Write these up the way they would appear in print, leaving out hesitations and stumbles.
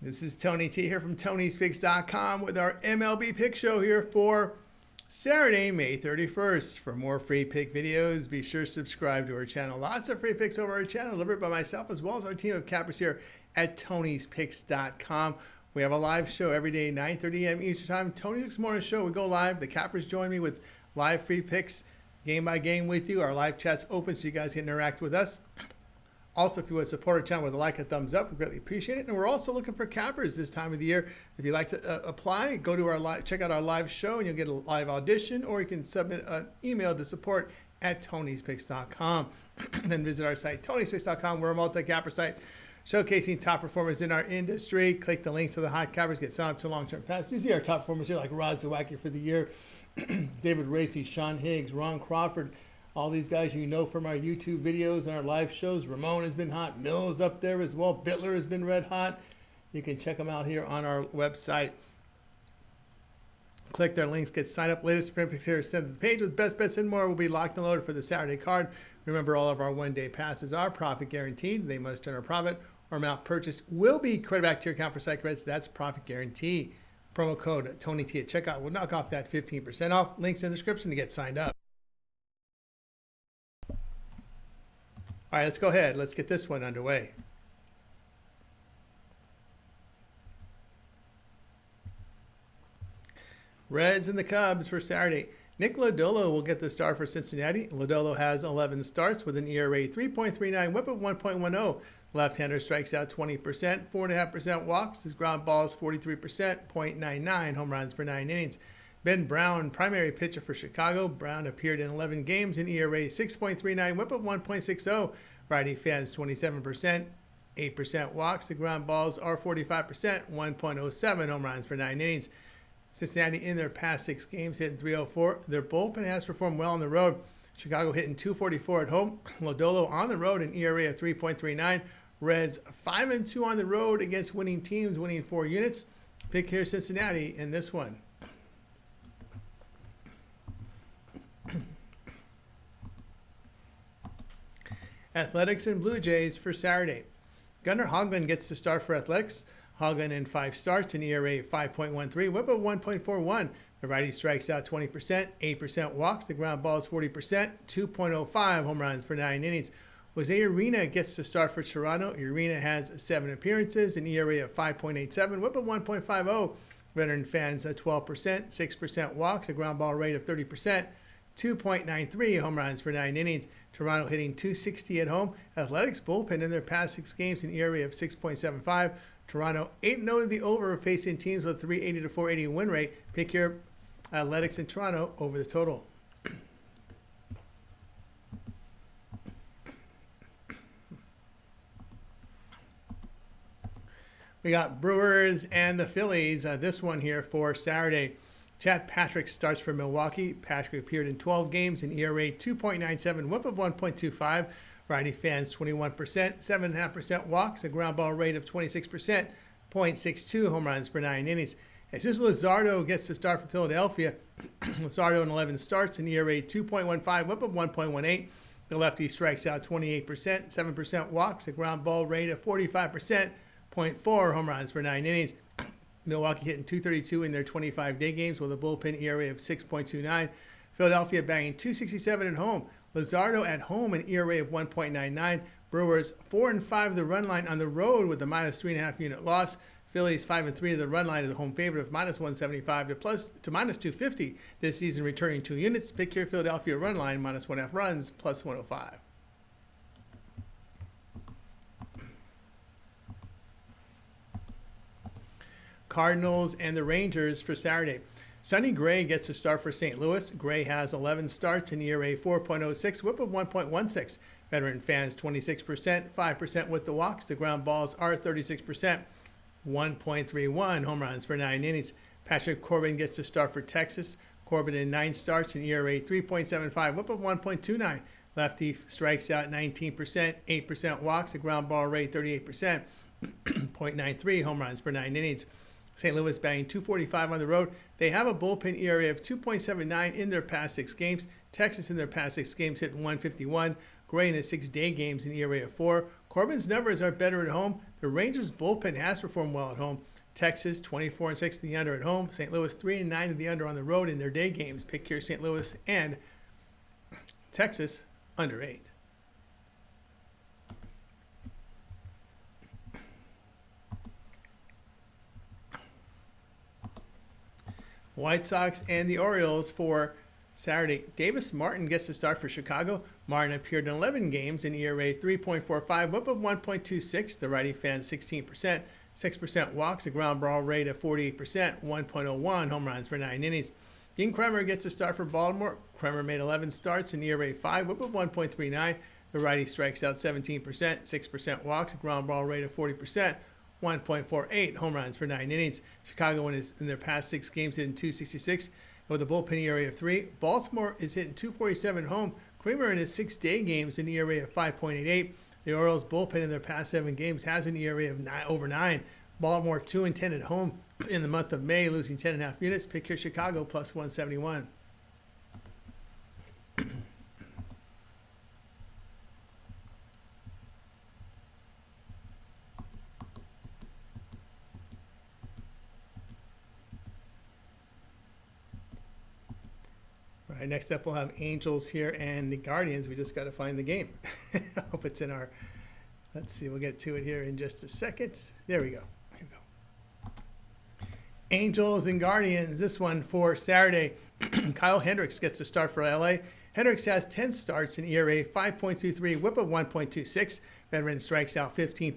This is Tony T here from Tony'sPicks.com with our MLB pick show here for Saturday, May 31st. For more free pick videos, be sure to subscribe to our channel. Lots of free picks over our channel delivered by myself as well as our team of cappers here at Tony'sPicks.com. We have a live show every day, 9:30 a.m. Eastern Time. Tony's Morning Show, we go live. The cappers join me with live free picks, game by game with you. Our live chat's open so you guys can interact with us. Also, if you would support our channel with a like and thumbs up, we greatly appreciate it. And we're also looking for cappers this time of the year. If you'd like to apply, go to our check out our live show, and you'll get a live audition, or you can submit an email to support@Tony'sPicks.com. Then visit our site, Tony'sPicks.com. We're a multi-capper site showcasing top performers in our industry. Click the links to the hot cappers, get signed up to long-term passes. You see our top performers here, like Rod Zawacki for the year, David Racy, Sean Higgs, Ron Crawford. All these guys you know from our YouTube videos and our live shows. Ramon has been hot. Mills up there as well. Bittler has been red hot. You can check them out here on our website. Click their links, get signed up. Latest sprint picks here. Send to the page with best bets and more will be locked and loaded for the Saturday card. Remember, all of our one-day passes are profit guaranteed. They must earn a profit or amount purchased will be credited back to your account for site credits. That's profit guarantee. Promo code TonyT at checkout will knock off that 15% off. Links in the description to get signed up. All right, let's go ahead. Let's get this one underway. Reds and the Cubs for Saturday. Nick Lodolo will get the start for Cincinnati. Lodolo has 11 starts with an ERA 3.39, whip of 1.10. Left-hander strikes out 20%, 4.5% walks. His ground ball is 43%, 0.99 home runs per 9 innings. Ben Brown, primary pitcher for Chicago. Brown appeared in 11 games in ERA 6.39, whip of 1.60. Righty fans 27%, 8% walks. The ground balls are 45%, 1.07 home runs per 9 innings. Cincinnati in their past 6 games hitting .304. Their bullpen has performed well on the road. Chicago hitting .244 at home. Lodolo on the road, an ERA of 3.39. Reds 5-2 on the road against winning teams, winning 4 units. Pick here Cincinnati in this one. Athletics and Blue Jays for Saturday. Gunnar Hoglund gets to start for Athletics. Hoglund in 5 starts, an ERA 5.13, whip of 1.41. The righty strikes out 20%, 8% walks. The ground ball is 40%, 2.05 home runs per 9 innings. Jose Urena gets to start for Toronto. Urena has 7 appearances, an ERA of 5.87, whip of 1.50. Veteran fans 12%, 6% walks. A ground ball rate of 30%. 2.93 home runs per 9 innings. Toronto hitting .260 at home. Athletics bullpen in their past 6 games, an ERA of 6.75. Toronto 8-0 to the over, facing teams with 380 to 480 win rate. Pick your Athletics in Toronto over the total. We got Brewers and the Phillies. This one here for Saturday. Chad Patrick starts for Milwaukee. Patrick appeared in 12 games, an ERA 2.97, whip of 1.25. Righty fans 21%, 7.5% walks, a ground ball rate of 26%, 0.62 home runs per 9 innings. Jesus Luzardo gets the start for Philadelphia. Luzardo in 11 starts, an ERA 2.15, whip of 1.18. The lefty strikes out 28%, 7% walks, a ground ball rate of 45%, 0.4 home runs per 9 innings. Milwaukee hitting .232 in their 25-day games with a bullpen ERA of 6.29. Philadelphia banging .267 at home. Luzardo at home, an ERA of 1.99. Brewers 4-5 the run line on the road with a -3.5 unit loss. Phillies 5-3 the run line is a home favorite of -175 to -250 this season, returning 2 units. Pick your Philadelphia run line -1.5 runs +105. Cardinals and the Rangers for Saturday. Sonny Gray gets a start for St. Louis. Gray has 11 starts, an ERA 4.06, whip of 1.16. Veteran fans 26%, 5% with the walks. The ground balls are 36%, 1.31 home runs per 9 innings. Patrick Corbin gets to start for Texas. Corbin in 9 starts, an ERA 3.75, whip of 1.29. Lefty strikes out 19%, 8% walks. The ground ball rate 38%, 0.93 home runs per 9 innings. St. Louis batting .245 on the road. They have a bullpen ERA of 2.79 in their past 6 games. Texas in their past 6 games hit .151. Gray in his 6-day games an ERA of 4. Corbin's numbers are better at home. The Rangers bullpen has performed well at home. Texas 24-6 to the under at home. St. Louis 3-9 to the under on the road in their day games. Pick here St. Louis and Texas under 8. White Sox and the Orioles for Saturday. Davis Martin gets the start for Chicago. Martin appeared in 11 games in ERA 3.45, whip of 1.26. The righty fan 16%, 6% walks, a ground ball rate of 48%, 1.01 home runs per 9 innings. Dean Kremer gets the start for Baltimore. Kremer made 11 starts in ERA 5, whip of 1.39. The righty strikes out 17%, 6% walks, a ground ball rate of 40%. 1.48 home runs per 9 innings. Chicago in their past 6 games hitting 266 with a bullpen ERA of 3. Baltimore is hitting 247 home. Kremer in his 6-day games in ERA of 5.88. The Orioles bullpen in their past 7 games has an ERA of over 9. Baltimore 2-10 at home in the month of May, losing 10.5 units. Pick here Chicago plus 171. All right, next up we'll have Angels here and the Guardians. We just got to find the game. I hope it's in our, let's see, we'll get to it here in just a second. There we go. Here we go. Angels and Guardians, this one for Saturday. Kyle Hendricks gets the start for LA. Hendricks has 10 starts in ERA 5.23, whip of 1.26. Veteran strikes out 15%,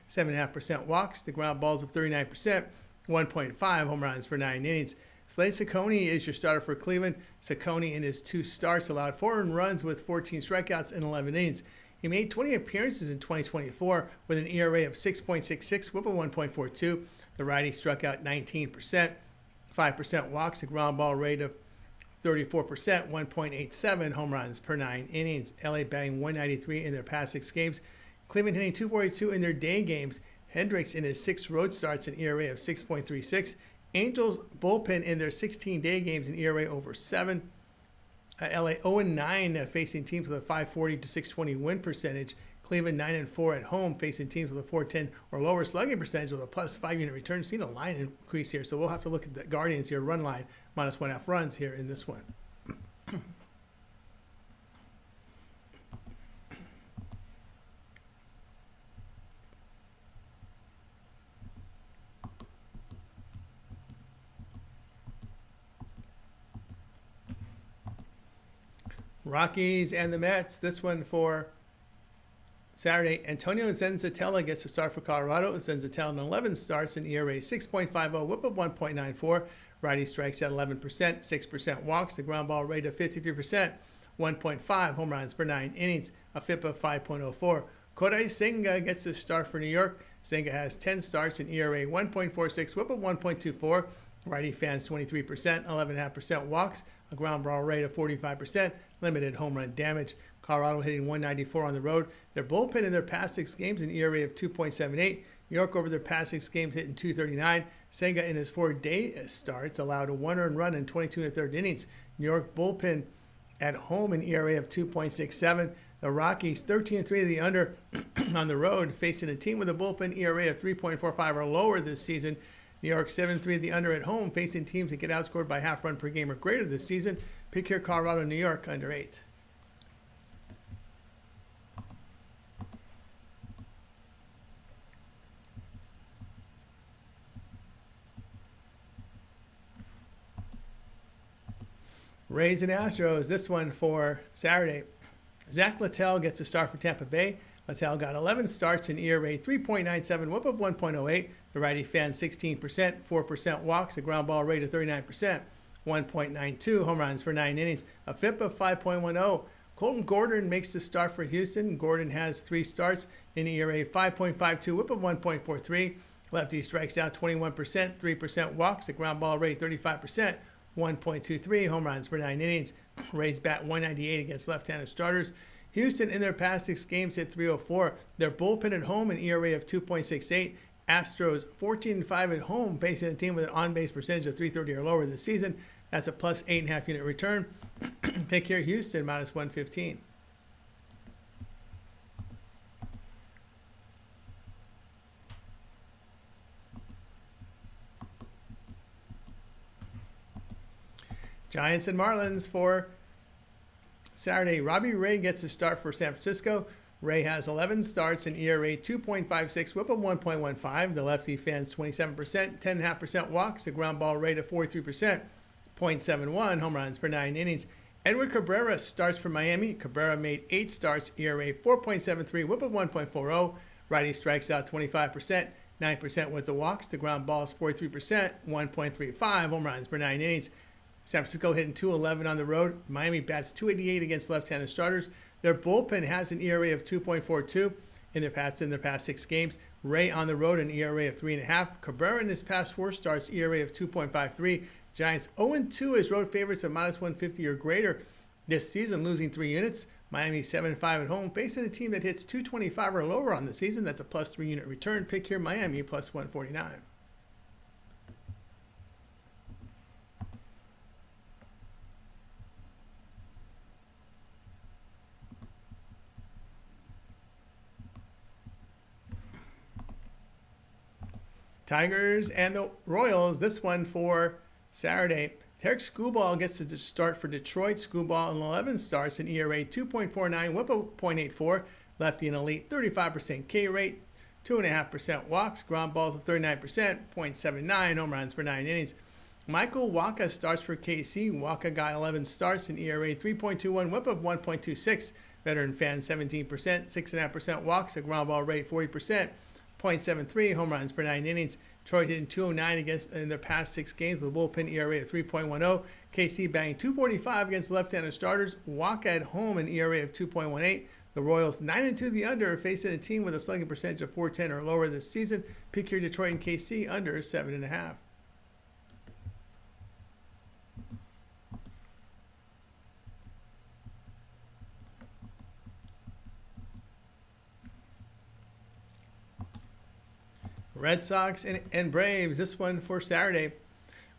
7.5% walks, the ground balls of 39%, 1.5 home runs per 9 innings. Slade Cecconi is your starter for Cleveland. Cecconi in his 2 starts allowed 4 earned runs with 14 strikeouts in 11 innings. He made 20 appearances in 2024 with an ERA of 6.66, whip of 1.42. The righty struck out 19%, 5% walks, a ground ball rate of 34%, 1.87 home runs per 9 innings. LA batting 193 in their past 6 games. Cleveland hitting 242 in their day games. Hendricks in his 6 road starts an ERA of 6.36. Angels bullpen in their 16-day games in ERA over 7. LA 0-9 facing teams with a 540 to 620 win percentage. Cleveland 9-4 at home facing teams with a 410 or lower slugging percentage with a plus 5 unit return. Seen a line increase here, so we'll have to look at the Guardians here. Run line minus 1.5 runs here in this one. Rockies and the Mets. This one for Saturday. Antonio Zenzatella gets a start for Colorado. Zenzatella in 11 starts in ERA 6.50, whip of 1.94. Righty strikes at 11%, 6% walks, the ground ball rate of 53%, 1.5 home runs per 9 innings, a FIP of 5.04. Kodai Senga gets the start for New York. Senga has 10 starts in ERA 1.46, whip of 1.24. Righty fans 23%, 11.5% walks, a ground ball rate of 45%, limited home run damage. Colorado hitting 194 on the road. Their bullpen in their past 6 games an ERA of 2.78. New York over their past 6 games hitting 239. Senga in his 4-day starts allowed a 1 earned run in 22 1/3 innings. New York bullpen at home an ERA of 2.67. The Rockies 13-3 to the under on the road, facing a team with a bullpen ERA of 3.45 or lower this season. New York 7-3 to the under at home, facing teams that get outscored by half run per game or greater this season. Pick here Colorado, New York under 8. Rays and Astros, this one for Saturday. Zach Littell gets a start for Tampa Bay. Littell got 11 starts in ERA 3.97, whip of 1.08. The righty fan 16%, 4% walks, a ground ball rate of 39%, 1.92 home runs per 9 innings, a FIP of 5.10. Colton Gordon makes the start for Houston. Gordon has 3 starts in ERA 5.52, whip of 1.43. Lefty strikes out 21%, 3% walks, a ground ball rate 35%, 1.23 home runs per 9 innings. Rays bat 198 against left-handed starters. Houston in their past 6 games hit 304. Their bullpen at home an ERA of 2.68. Astros 14-5 at home, facing a team with an on-base percentage of 330 or lower this season. That's a plus 8.5 unit return. Pick here Houston minus 115. Giants and Marlins for Saturday. Robbie Ray gets a start for San Francisco. Ray has 11 starts and ERA 2.56, whip of 1.15. The lefty fans 27%, 10.5% walks, the ground ball rate of 43%, 0.71 home runs per 9 innings. Edward Cabrera starts for Miami. Cabrera made 8 starts, ERA 4.73, whip of 1.40. Righty strikes out 25%, 9% with the walks. The ground ball is 43%, 1.35 home runs per 9 innings. San Francisco hitting 211 on the road. Miami bats 288 against left-handed starters. Their bullpen has an ERA of 2.42 in their past 6 games. Ray on the road, an ERA of 3.5. Cabrera in his past 4 starts, ERA of 2.53. Giants 0-2 as road favorites of -150 or greater this season, losing 3 units. Miami 7-5 at home, facing a team that hits 225 or lower on the season. That's a +3 unit return. Pick here Miami +149. Tigers and the Royals, this one for Saturday. Tarek Skubal gets to start for Detroit. Skubal in 11 starts, an ERA 2.49, whip of 0.84. Lefty an elite 35% K rate, 2.5% walks, ground balls of 39%, 0.79 home runs per 9 innings. Michael Wacha starts for KC. Wacha got 11 starts, an ERA 3.21, whip of 1.26. Veteran fans 17%, 6.5% walks, a ground ball rate 40%. 0.73 home runs per 9 innings. Detroit hitting 209 against in their past 6 games with a bullpen ERA of 3.10. KC batting 245 against left-handed starters. Wacha at home an ERA of 2.18. The Royals 9-2 the under, facing a team with a slugging percentage of .410 or lower this season. Pick your Detroit and KC under 7.5. Red Sox and Braves, this one for Saturday.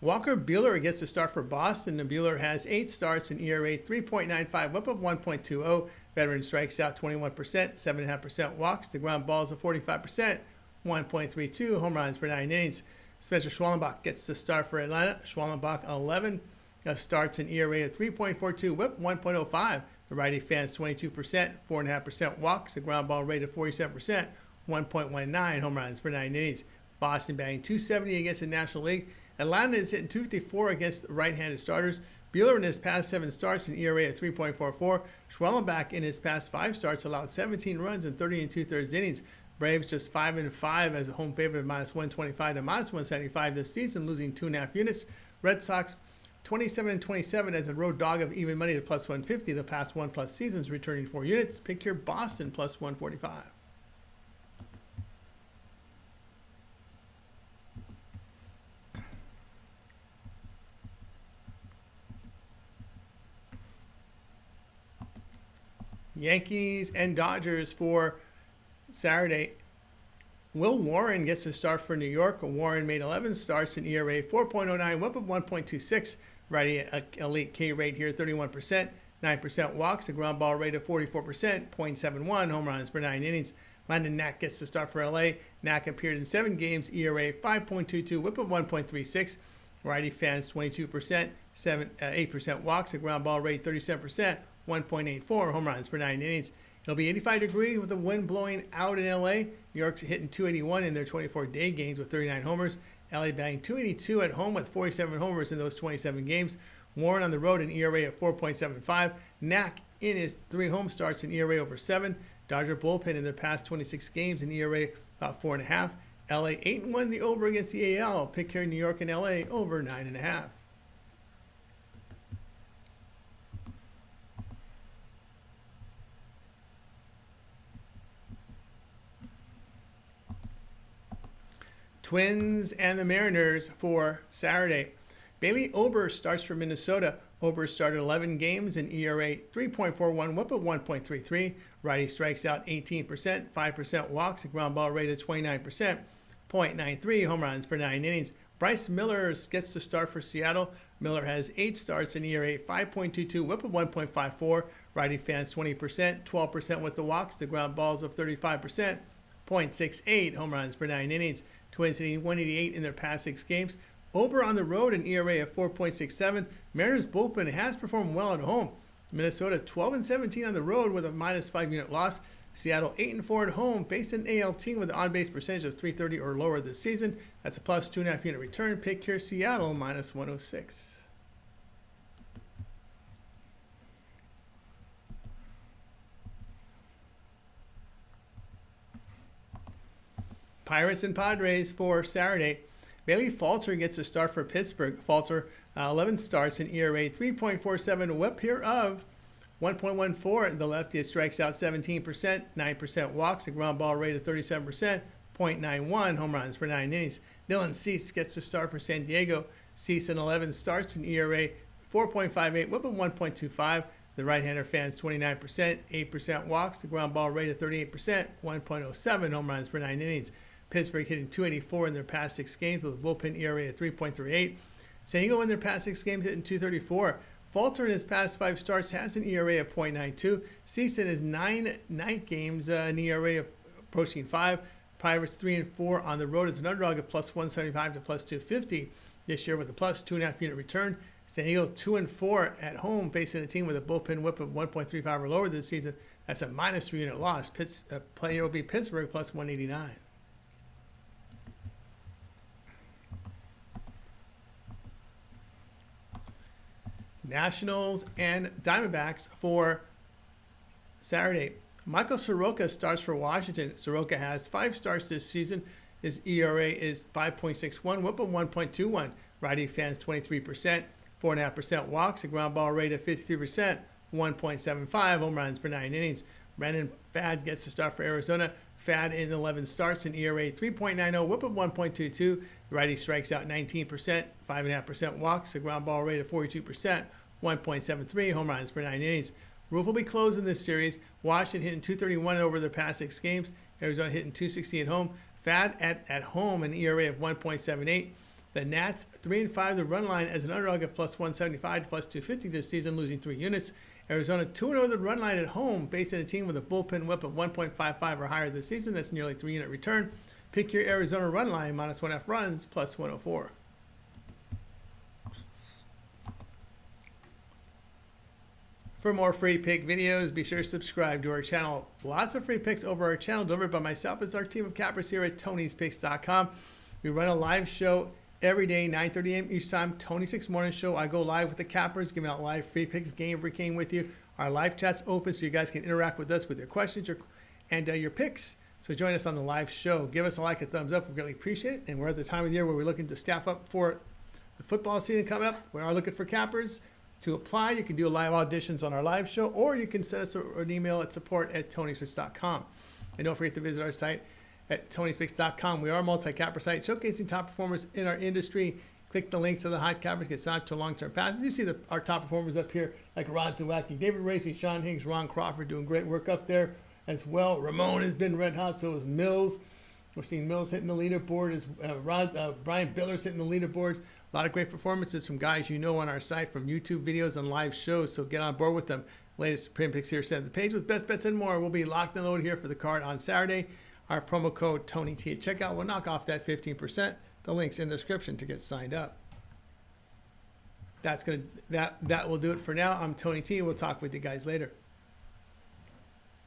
Walker Buehler gets a start for Boston. And Buehler has 8 starts, an ERA 3.95, whip of 1.20. Veteran strikes out 21%, 7.5% walks. The ground balls of 45%, 1.32 home runs per 9 innings. Spencer Schwallenbach gets the start for Atlanta. Schwallenbach 11 starts, an ERA of 3.42, whip 1.05. The righty fans 22%, 4.5% walks. The ground ball rate of 47%. 1.19 home runs per 9 innings. Boston batting 270 against the National League. Atlanta is hitting 254 against right-handed starters. Buehler in his past 7 starts, an ERA of 3.44. Schwellenbach in his past 5 starts allowed 17 runs in 30 2/3 innings. Braves just 5-5 as a home favorite of -125 to -175 this season, losing 2.5 units. Red Sox 27-27 as a road dog of even money to +150 the past 1+ seasons, returning 4 units. Pick your Boston +145. Yankees and Dodgers for Saturday. Will Warren gets a start for New York. Warren made 11 starts, an ERA 4.09, whip of 1.26. Righty elite K rate here, 31%, 9% walks, a ground ball rate of 44%, 0.71 home runs per 9 innings. Landon Knack gets to start for LA. Knack appeared in 7 games, ERA 5.22, whip of 1.36. Righty fans 22%, 8% walks, a ground ball rate 37%, 1.84 home runs per 9 innings. It'll be 85 degrees with the wind blowing out in LA. New York's hitting 281 in their 24-day games with 39 homers. LA batting 282 at home with 47 homers in those 27 games. Warren on the road, an ERA of 4.75. Knack in his 3 home starts, an ERA over 7. Dodger bullpen in their past 26 games, an ERA about 4.5. LA 8-1 the over against the AL. Pick here New York and LA over 9.5. Twins and the Mariners for Saturday. Bailey Ober starts for Minnesota. Ober started 11 games, an ERA 3.41, whip of 1.33. Righty strikes out 18%, 5% walks, a ground ball rate of 29%, 0.93 home runs per 9 innings. Bryce Miller gets the start for Seattle. Miller has 8 starts, an ERA 5.22, whip of 1.54. Righty fans 20%, 12% with the walks, the ground balls of 35%, 0.68 home runs per 9 innings. Twins hitting 188 in their past 6 games. Ober on the road, an ERA of 4.67. Mariners bullpen has performed well at home. Minnesota 12-17 on the road with a -5 unit loss. Seattle 8-4 at home, faced an AL team with an on-base percentage of .330 or lower this season. That's a plus 2.5 unit return. Pick here Seattle -106. Pirates and Padres for Saturday. Bailey Falter gets a start for Pittsburgh. Falter, 11 starts, an ERA 3.47, whip here of 1.14. The lefty strikes out 17%, 9% walks, a ground ball rate of 37%, .91 home runs per 9 innings. Dylan Cease gets the start for San Diego. Cease in 11 starts, an ERA 4.58, whip of 1.25. The right-hander fans 29%, 8% walks, the ground ball rate of 38%, 1.07 home runs per 9 innings. Pittsburgh hitting .284 in their past 6 games with a bullpen ERA of 3.38. San Diego in their past 6 games hitting .234. Falter in his past 5 starts has an ERA of .92. Cease in his 9 night games an ERA of approaching 5. Pirates 3-4 on the road as an underdog of +175 to +250 this year with a plus 2.5 unit return. San Diego 2-4 at home, facing a team with a bullpen whip of 1.35 or lower this season. That's a -3 unit loss. Player will be Pittsburgh +189. Nationals and Diamondbacks for Saturday. Michael Soroka starts for Washington. Soroka has 5 starts this season. His ERA is 5.61, whip of 1.21. Righty fans 23%, 4.5% walks, a ground ball rate of 53%, 1.75 home runs per 9 innings. Brandon Pfaadt gets the start for Arizona. Pfaadt in 11 starts, an ERA 3.90, whip of 1.22. The righty strikes out 19%, 5.5% walks, a ground ball rate of 42%, 1.73 home runs per 9 innings. Roof will be closed in this series. Washington hitting .231 over their past 6 games. Arizona hitting .260 at home. Pfaadt at home, an ERA of 1.78. The Nats 3-5 the run line as an underdog of +175 to +250 this season, losing 3 units. Arizona 2-0 the run line at home, facing a team with a bullpen whip of 1.55 or higher this season. That's nearly 3 unit return. Pick your Arizona run line -1.5 runs +104. For more free pick videos, be sure to subscribe to our channel. Lots of free picks over our channel delivered by myself as our team of cappers here at Tony'sPicks.com. We run a live show every day, 9:30 a.m. each time. Tony 6 Morning Show. I go live with the cappers, giving out live free picks, game for game with you. Our live chat's open so you guys can interact with us with your questions and your picks. So join us on the live show. Give us a like, a thumbs up. We really appreciate it. And we're at the time of the year where we're looking to staff up for the football season coming up. We are looking for cappers. To apply, you can do live auditions on our live show, or you can send us an email at support@Tony'sPicks.com. And don't forget to visit our site at Tony'sPicks.com. We are a multi-capper site showcasing top performers in our industry. Click the links to the hot cappers, get signed up to long-term passes. You see our top performers up here, like Rod Zawacki, David Racy, Sean Higgs, Ron Crawford, doing great work up there as well. Ramon has been red hot, so is Mills. We're seeing Mills hitting the leaderboard, as Brian Biller's hitting the leaderboards. A lot of great performances from guys you know on our site, from YouTube videos and live shows, so get on board with them. Latest print picks here set the page with best bets and more. We'll be locked and loaded here for the card on Saturday. Our promo code TonyT at checkout will knock off that 15%. The link's in the description to get signed up. That will do it for now. I'm Tony T. We'll talk with you guys later.